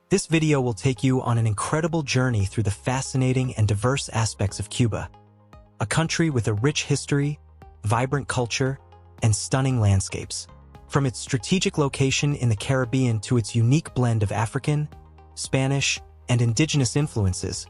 This video will take you on an incredible journey through the fascinating and diverse aspects of Cuba, a country with a rich history, vibrant culture, and stunning landscapes. From its strategic location in the Caribbean to its unique blend of African, Spanish, and indigenous influences,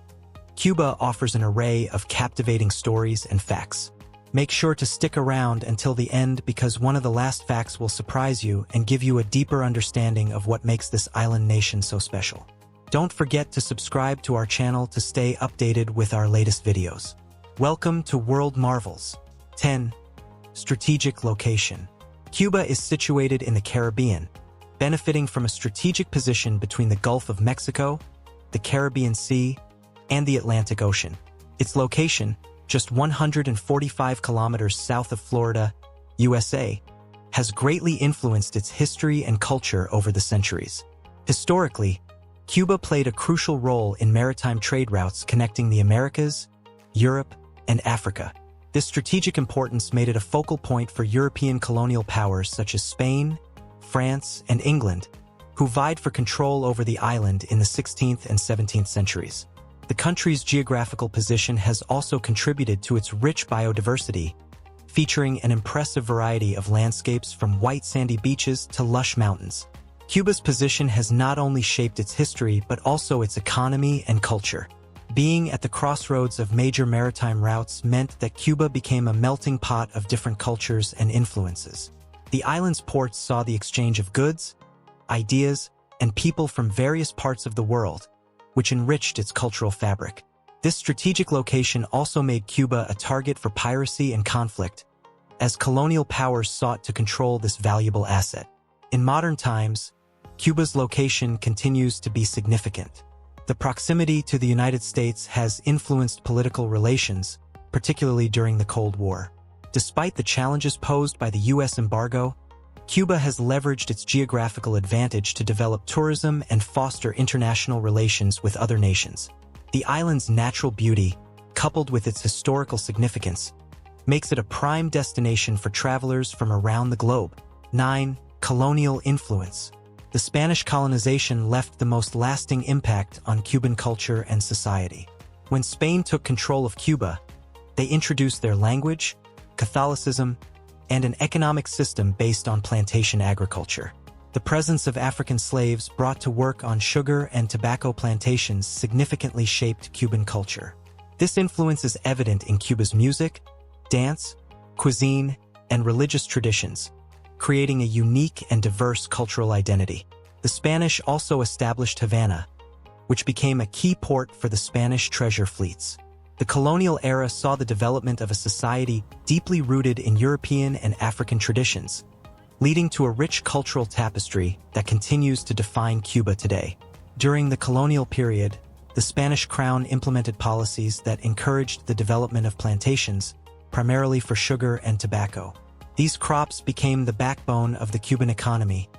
Cuba offers an array of captivating stories and facts. Make sure to stick around until the end because one of the last facts will surprise you and give you a deeper understanding of what makes this island nation so special. Don't forget to subscribe to our channel to stay updated with our latest videos. Welcome to World Marvels. 10. Strategic location. Cuba is situated in the Caribbean, benefiting from a strategic position between the Gulf of Mexico, the Caribbean Sea, and the Atlantic Ocean. Its location, just 145 kilometers south of Florida, USA, has greatly influenced its history and culture over the centuries. Historically, Cuba played a crucial role in maritime trade routes connecting the Americas, Europe, and Africa. This strategic importance made it a focal point for European colonial powers such as Spain, France, and England, who vied for control over the island in the 16th and 17th centuries. The country's geographical position has also contributed to its rich biodiversity, featuring an impressive variety of landscapes from white sandy beaches to lush mountains. Cuba's position has not only shaped its history but also its economy and culture. Being at the crossroads of major maritime routes meant that Cuba became a melting pot of different cultures and influences. The island's ports saw the exchange of goods, ideas, and people from various parts of the world, which enriched its cultural fabric. This strategic location also made Cuba a target for piracy and conflict, as colonial powers sought to control this valuable asset. In modern times, Cuba's location continues to be significant. The proximity to the United States has influenced political relations, particularly during the Cold War. Despite the challenges posed by the U.S. embargo, Cuba has leveraged its geographical advantage to develop tourism and foster international relations with other nations. The island's natural beauty, coupled with its historical significance, makes it a prime destination for travelers from around the globe. 9. Colonial influence. The Spanish colonization left the most lasting impact on Cuban culture and society. When Spain took control of Cuba, they introduced their language, Catholicism, and an economic system based on plantation agriculture. The presence of African slaves brought to work on sugar and tobacco plantations significantly shaped Cuban culture. This influence is evident in Cuba's music, dance, cuisine, and religious traditions, creating a unique and diverse cultural identity. The Spanish also established Havana, which became a key port for the Spanish treasure fleets. The colonial era saw the development of a society deeply rooted in European and African traditions, leading to a rich cultural tapestry that continues to define Cuba today. During the colonial period, the Spanish crown implemented policies that encouraged the development of plantations, primarily for sugar and tobacco. These crops became the backbone of the Cuban economy,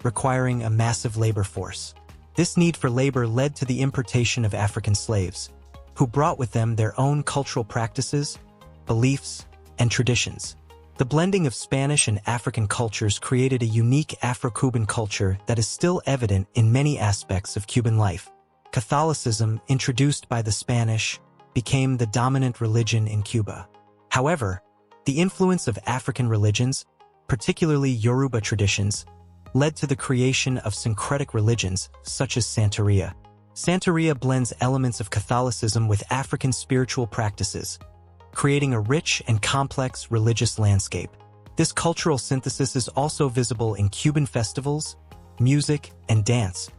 requiring a massive labor force. This need for labor led to the importation of African slaves, who brought with them their own cultural practices, beliefs, and traditions. The blending of Spanish and African cultures created a unique Afro-Cuban culture that is still evident in many aspects of Cuban life. Catholicism, introduced by the Spanish, became the dominant religion in Cuba. However, the influence of African religions, particularly Yoruba traditions, led to the creation of syncretic religions such as Santeria. Santeria blends elements of Catholicism with African spiritual practices, creating a rich and complex religious landscape. This cultural synthesis is also visible in Cuban festivals, music, and dance,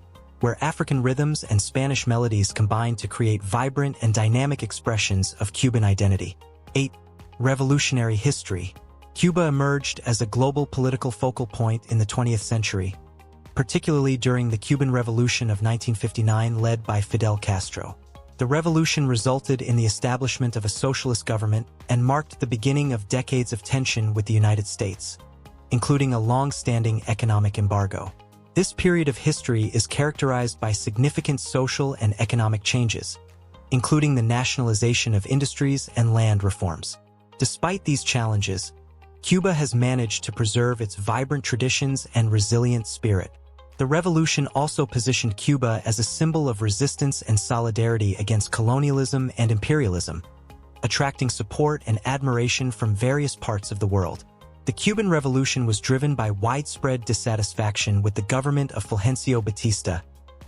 where African rhythms and Spanish melodies combine to create vibrant and dynamic expressions of Cuban identity. 8. Revolutionary history. Cuba emerged as a global political focal point in the 20th century, particularly during the Cuban Revolution of 1959 led by Fidel Castro. The revolution resulted in the establishment of a socialist government and marked the beginning of decades of tension with the United States, including a long-standing economic embargo. This period of history is characterized by significant social and economic changes, including the nationalization of industries and land reforms. Despite these challenges, Cuba has managed to preserve its vibrant traditions and resilient spirit. The revolution also positioned Cuba as a symbol of resistance and solidarity against colonialism and imperialism, attracting support and admiration from various parts of the world. The Cuban Revolution was driven by widespread dissatisfaction with the government of Fulgencio Batista,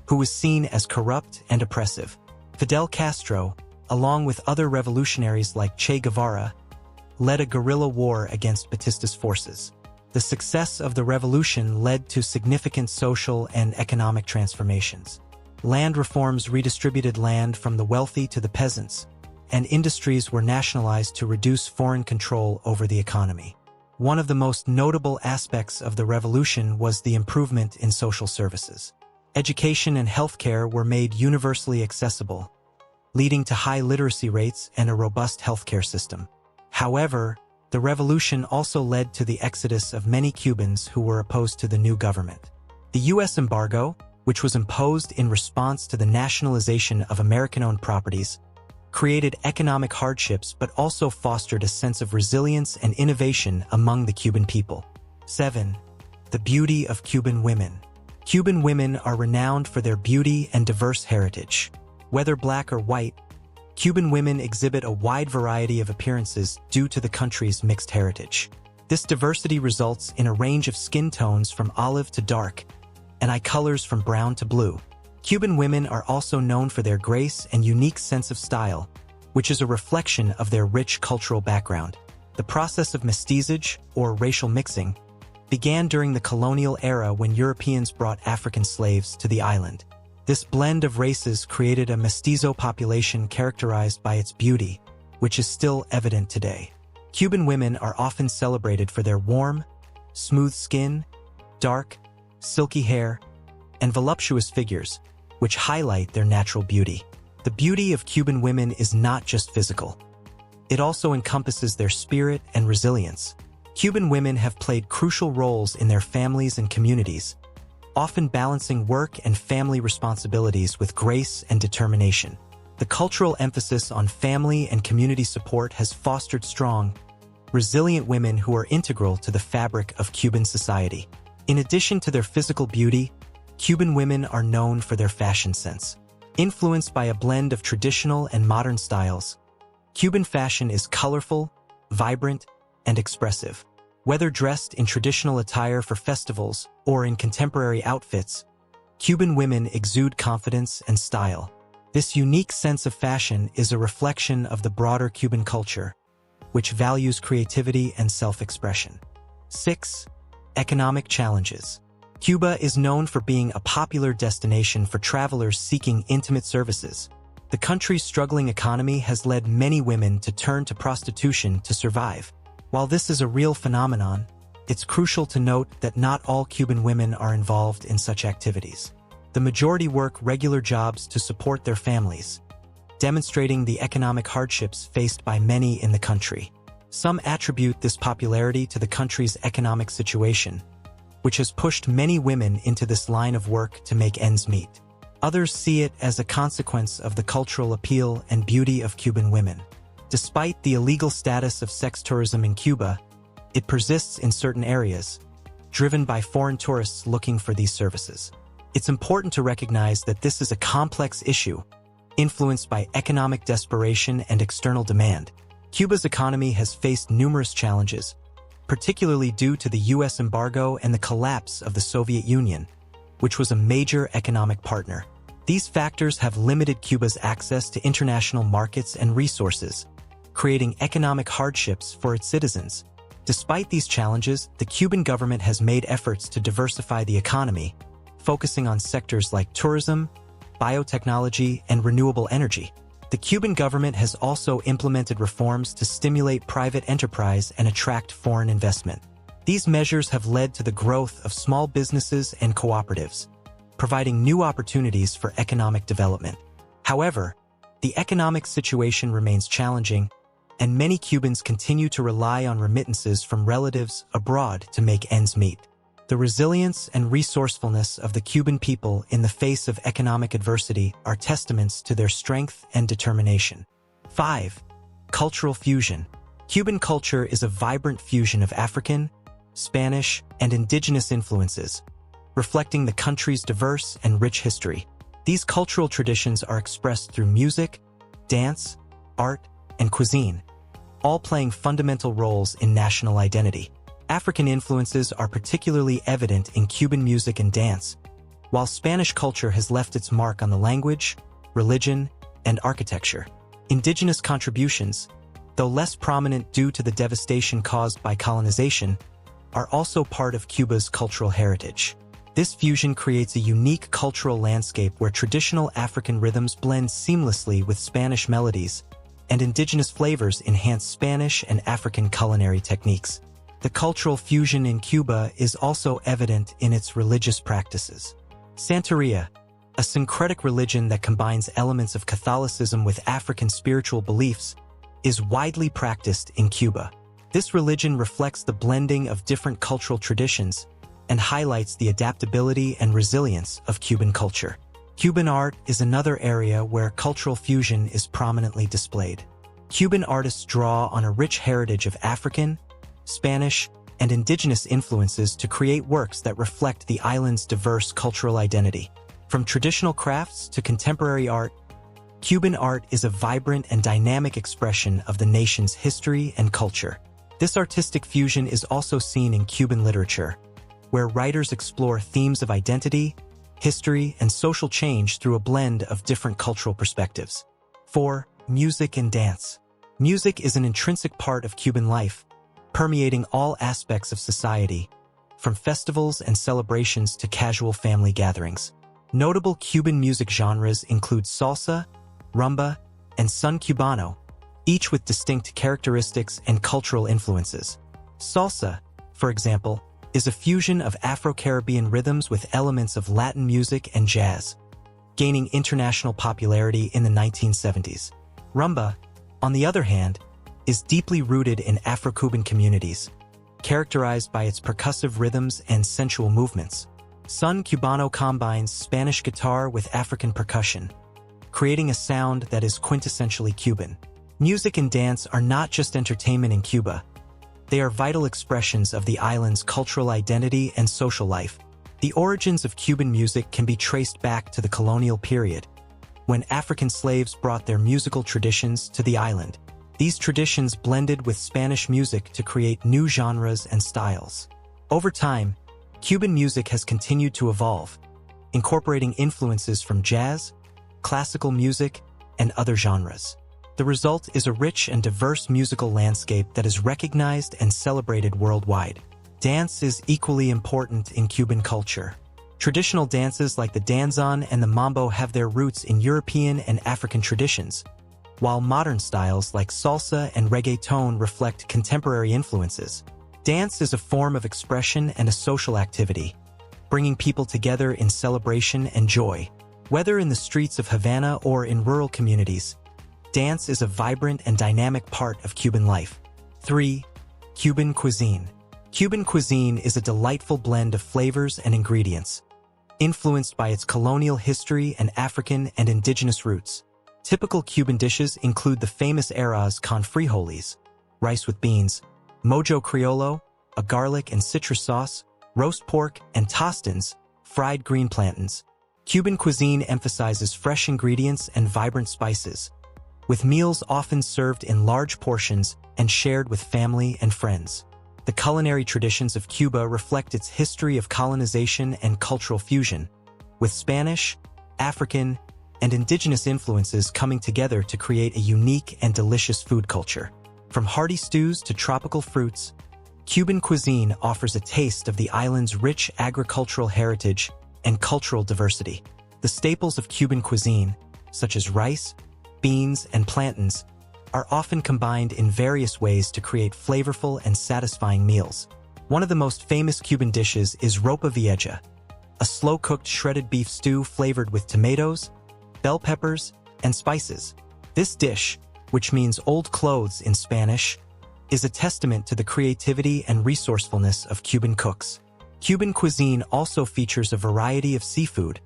who was seen as corrupt and oppressive. Fidel Castro, along with other revolutionaries like Che Guevara, led a guerrilla war against Batista's forces. The success of the revolution led to significant social and economic transformations. Land reforms redistributed land from the wealthy to the peasants, and industries were nationalized to reduce foreign control over the economy. One of the most notable aspects of the revolution was the improvement in social services. Education and healthcare were made universally accessible, leading to high literacy rates and a robust healthcare system. However, the revolution also led to the exodus of many Cubans who were opposed to the new government. The U.S. embargo, which was imposed in response to the nationalization of American-owned properties, created economic hardships but also fostered a sense of resilience and innovation among the Cuban people. 7. The beauty of Cuban women. Cuban women are renowned for their beauty and diverse heritage. Whether black or white, Cuban women exhibit a wide variety of appearances due to the country's mixed heritage. This diversity results in a range of skin tones from olive to dark, and eye colors from brown to blue. Cuban women are also known for their grace and unique sense of style, which is a reflection of their rich cultural background. The process of mestizage, or racial mixing, began during the colonial era when Europeans brought African slaves to the island. This blend of races created a mestizo population characterized by its beauty, which is still evident today. Cuban women are often celebrated for their warm, smooth skin, dark, silky hair, and voluptuous figures, which highlight their natural beauty. The beauty of Cuban women is not just physical. It also encompasses their spirit and resilience. Cuban women have played crucial roles in their families and communities, often balancing work and family responsibilities with grace and determination. The cultural emphasis on family and community support has fostered strong, resilient women who are integral to the fabric of Cuban society. In addition to their physical beauty, Cuban women are known for their fashion sense. Influenced by a blend of traditional and modern styles, Cuban fashion is colorful, vibrant, and expressive. Whether dressed in traditional attire for festivals or in contemporary outfits, Cuban women exude confidence and style. This unique sense of fashion is a reflection of the broader Cuban culture, which values creativity and self-expression. 6. Economic challenges. Cuba is known for being a popular destination for travelers seeking intimate services. The country's struggling economy has led many women to turn to prostitution to survive. While this is a real phenomenon, it's crucial to note that not all Cuban women are involved in such activities. The majority work regular jobs to support their families, demonstrating the economic hardships faced by many in the country. Some attribute this popularity to the country's economic situation, which has pushed many women into this line of work to make ends meet. Others see it as a consequence of the cultural appeal and beauty of Cuban women. Despite the illegal status of sex tourism in Cuba, it persists in certain areas, driven by foreign tourists looking for these services. It's important to recognize that this is a complex issue, influenced by economic desperation and external demand. Cuba's economy has faced numerous challenges, particularly due to the U.S. embargo and the collapse of the Soviet Union, which was a major economic partner. These factors have limited Cuba's access to international markets and resources, creating economic hardships for its citizens. Despite these challenges, the Cuban government has made efforts to diversify the economy, focusing on sectors like tourism, biotechnology, and renewable energy. The Cuban government has also implemented reforms to stimulate private enterprise and attract foreign investment. These measures have led to the growth of small businesses and cooperatives, providing new opportunities for economic development. However, the economic situation remains challenging, and many Cubans continue to rely on remittances from relatives abroad to make ends meet. The resilience and resourcefulness of the Cuban people in the face of economic adversity are testaments to their strength and determination. 5. Cultural fusion. Cuban culture is a vibrant fusion of African, Spanish, and indigenous influences, reflecting the country's diverse and rich history. These cultural traditions are expressed through music, dance, art, and cuisine, all playing fundamental roles in national identity. African influences are particularly evident in Cuban music and dance, while Spanish culture has left its mark on the language, religion, and architecture. Indigenous contributions, though less prominent due to the devastation caused by colonization, are also part of Cuba's cultural heritage. This fusion creates a unique cultural landscape where traditional African rhythms blend seamlessly with Spanish melodies, and indigenous flavors enhance Spanish and African culinary techniques. The cultural fusion in Cuba is also evident in its religious practices. Santeria, a syncretic religion that combines elements of Catholicism with African spiritual beliefs, is widely practiced in Cuba. This religion reflects the blending of different cultural traditions and highlights the adaptability and resilience of Cuban culture. Cuban art is another area where cultural fusion is prominently displayed. Cuban artists draw on a rich heritage of African, Spanish, and indigenous influences to create works that reflect the island's diverse cultural identity. From traditional crafts to contemporary art, Cuban art is a vibrant and dynamic expression of the nation's history and culture. This artistic fusion is also seen in Cuban literature, where writers explore themes of identity, history, and social change through a blend of different cultural perspectives. 4. Music and dance. Music is an intrinsic part of Cuban life, permeating all aspects of society, from festivals and celebrations to casual family gatherings. Notable Cuban music genres include salsa, rumba, and son cubano, each with distinct characteristics and cultural influences. Salsa, for example, is a fusion of Afro-Caribbean rhythms with elements of Latin music and jazz, gaining international popularity in the 1970s. Rumba, on the other hand, is deeply rooted in Afro-Cuban communities, characterized by its percussive rhythms and sensual movements. Son cubano combines Spanish guitar with African percussion, creating a sound that is quintessentially Cuban. Music and dance are not just entertainment in Cuba. They are vital expressions of the island's cultural identity and social life. The origins of Cuban music can be traced back to the colonial period, when African slaves brought their musical traditions to the island. These traditions blended with Spanish music to create new genres and styles. Over time, Cuban music has continued to evolve, incorporating influences from jazz, classical music, and other genres. The result is a rich and diverse musical landscape that is recognized and celebrated worldwide. Dance is equally important in Cuban culture. Traditional dances like the danzón and the mambo have their roots in European and African traditions, while modern styles like salsa and reggaeton reflect contemporary influences. Dance is a form of expression and a social activity, bringing people together in celebration and joy. Whether in the streets of Havana or in rural communities, dance is a vibrant and dynamic part of Cuban life. 3. Cuban cuisine. Cuban cuisine is a delightful blend of flavors and ingredients, influenced by its colonial history and African and indigenous roots. Typical Cuban dishes include the famous arroz con frijoles, rice with beans, mojo criollo, a garlic and citrus sauce, roast pork, and tostines, fried green plantains. Cuban cuisine emphasizes fresh ingredients and vibrant spices, with meals often served in large portions and shared with family and friends. The culinary traditions of Cuba reflect its history of colonization and cultural fusion, with Spanish, African, and indigenous influences coming together to create a unique and delicious food culture. From hearty stews to tropical fruits, Cuban cuisine offers a taste of the island's rich agricultural heritage and cultural diversity. The staples of Cuban cuisine, such as rice, beans, and plantains, are often combined in various ways to create flavorful and satisfying meals. One of the most famous Cuban dishes is ropa vieja, a slow-cooked shredded beef stew flavored with tomatoes, bell peppers, and spices. This dish, which means old clothes in Spanish, is a testament to the creativity and resourcefulness of Cuban cooks. Cuban cuisine also features a variety of seafood,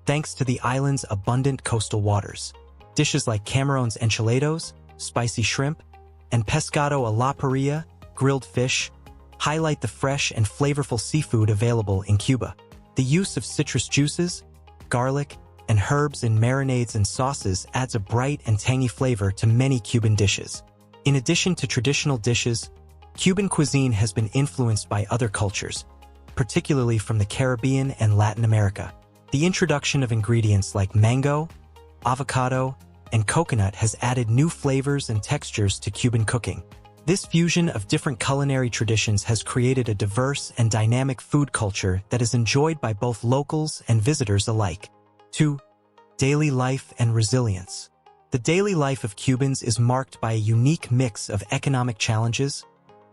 thanks to the island's abundant coastal waters. Dishes like Camarones enchilados, spicy shrimp, and pescado a la parrilla, grilled fish, highlight the fresh and flavorful seafood available in Cuba. The use of citrus juices, garlic, and herbs in marinades and sauces adds a bright and tangy flavor to many Cuban dishes. In addition to traditional dishes, Cuban cuisine has been influenced by other cultures, particularly from the Caribbean and Latin America. The introduction of ingredients like mango, avocado, and coconut has added new flavors and textures to Cuban cooking. This fusion of different culinary traditions has created a diverse and dynamic food culture that is enjoyed by both locals and visitors alike. 2. Daily life and resilience. The daily life of Cubans is marked by a unique mix of economic challenges,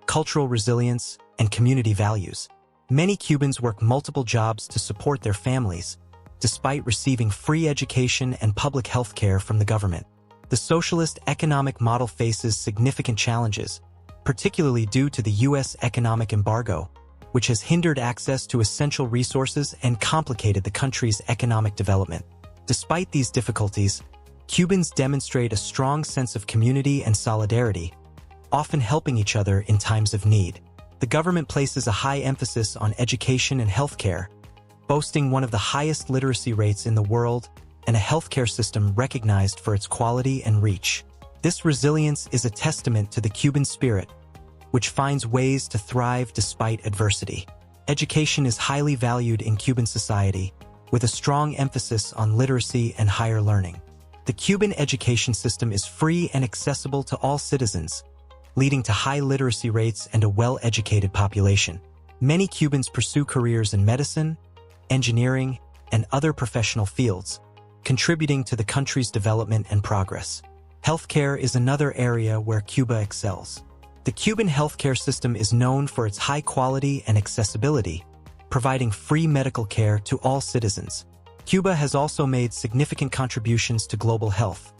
cultural resilience, and community values. Many Cubans work multiple jobs to support their families, despite receiving free education and public health care from the government. The socialist economic model faces significant challenges, particularly due to the U.S. economic embargo, which has hindered access to essential resources and complicated the country's economic development. Despite these difficulties, Cubans demonstrate a strong sense of community and solidarity, often helping each other in times of need. The government places a high emphasis on education and healthcare, boasting one of the highest literacy rates in the world and a healthcare system recognized for its quality and reach. This resilience is a testament to the Cuban spirit, which finds ways to thrive despite adversity. Education is highly valued in Cuban society, with a strong emphasis on literacy and higher learning. The Cuban education system is free and accessible to all citizens, leading to high literacy rates and a well-educated population. Many Cubans pursue careers in medicine, engineering, and other professional fields, contributing to the country's development and progress. Healthcare is another area where Cuba excels. The Cuban healthcare system is known for its high quality and accessibility, providing free medical care to all citizens. Cuba has also made significant contributions to global health,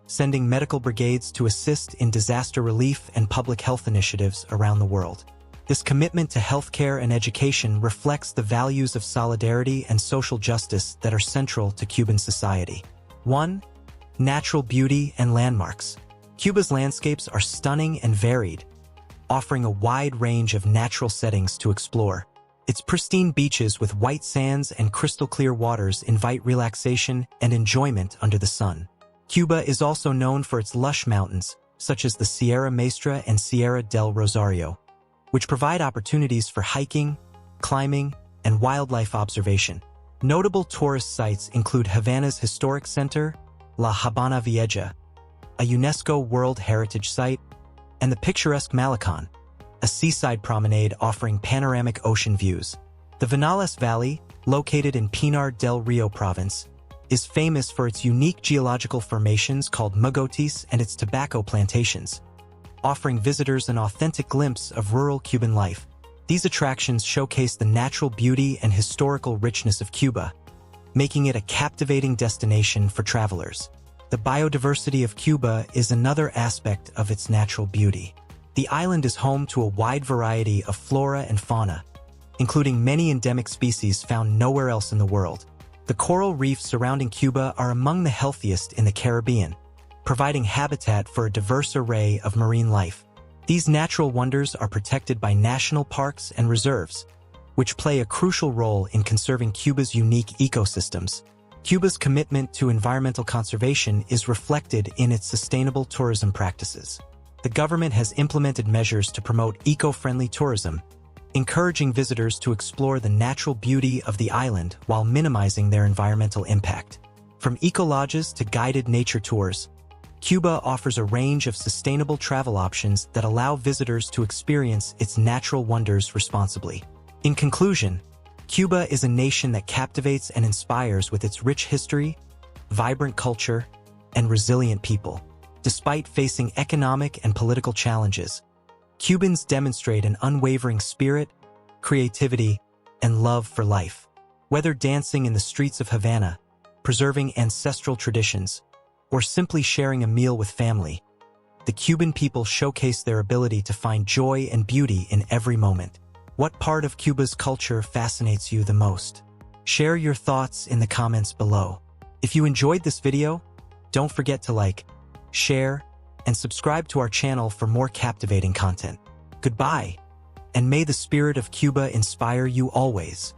sending medical brigades to assist in disaster relief and public health initiatives around the world. This commitment to healthcare and education reflects the values of solidarity and social justice that are central to Cuban society. 1. Natural beauty and landmarks. Cuba's landscapes are stunning and varied, offering a wide range of natural settings to explore. Its pristine beaches with white sands and crystal-clear waters invite relaxation and enjoyment under the sun. Cuba is also known for its lush mountains, such as the Sierra Maestra and Sierra del Rosario, which provide opportunities for hiking, climbing, and wildlife observation. Notable tourist sites include Havana's historic center, La Habana Vieja, a UNESCO World Heritage Site, and the picturesque Malecon, a seaside promenade offering panoramic ocean views. The Vinales Valley, located in Pinar del Rio province, is famous for its unique geological formations called mogotes and its tobacco plantations, offering visitors an authentic glimpse of rural Cuban life. These attractions showcase the natural beauty and historical richness of Cuba, making it a captivating destination for travelers. The biodiversity of Cuba is another aspect of its natural beauty. The island is home to a wide variety of flora and fauna, including many endemic species found nowhere else in the world. The coral reefs surrounding Cuba are among the healthiest in the Caribbean, providing habitat for a diverse array of marine life. These natural wonders are protected by national parks and reserves, which play a crucial role in conserving Cuba's unique ecosystems. Cuba's commitment to environmental conservation is reflected in its sustainable tourism practices. The government has implemented measures to promote eco-friendly tourism, encouraging visitors to explore the natural beauty of the island while minimizing their environmental impact. From eco-lodges to guided nature tours, Cuba offers a range of sustainable travel options that allow visitors to experience its natural wonders responsibly. In conclusion, Cuba is a nation that captivates and inspires with its rich history, vibrant culture, and resilient people. Despite facing economic and political challenges, Cubans demonstrate an unwavering spirit, creativity, and love for life. Whether dancing in the streets of Havana, preserving ancestral traditions, or simply sharing a meal with family, the Cuban people showcase their ability to find joy and beauty in every moment. What part of Cuba's culture fascinates you the most? Share your thoughts in the comments below. If you enjoyed this video, don't forget to like, share, and subscribe to our channel for more captivating content. Goodbye, and may the spirit of Cuba inspire you always.